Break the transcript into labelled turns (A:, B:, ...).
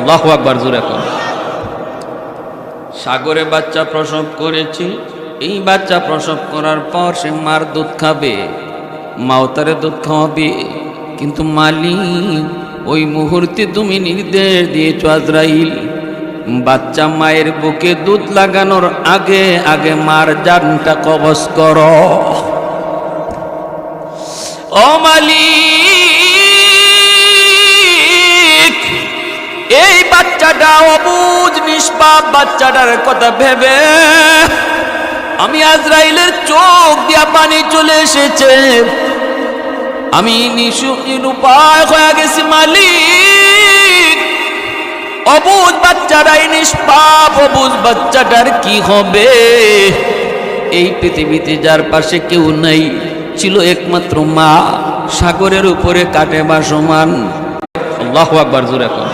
A: আল্লাহু আকবার, জোরে কর। সাগরে বাচ্চা প্রসব করেছে। এই বাচ্চা প্রসব করার পর সে মার দুধ খাবে, মাও তারে দুধ খাওয়াবে। কিন্তু মালিক, ওই মুহূর্তে তুমি নির্দেশ দিয়েছো আজরাইল, বাচ্চা মায়ের বুকে দুধ লাগানোর আগে আগে মার জানটা কবজ করো। ও মালিক, এই বাচ্চাটা অবুঝ নিষ্পাপ বাচ্চাটার কথা ভেবে আমি আজরাইলের চোখ দিয়া পানি চলে এসেছে, আমি নিরুপায় হয়ে গেছি। মালিক, অবুঝ বাচ্চাটাই নিষ্পাপ, অবুঝ বাচ্চাটার কি হবে? এই পৃথিবীতে যার পাশে কেউ নাই, ছিল একমাত্র মা, সাগরের উপরে কাটে ভাসমান। আল্লাহু আকবার, জোরে কর।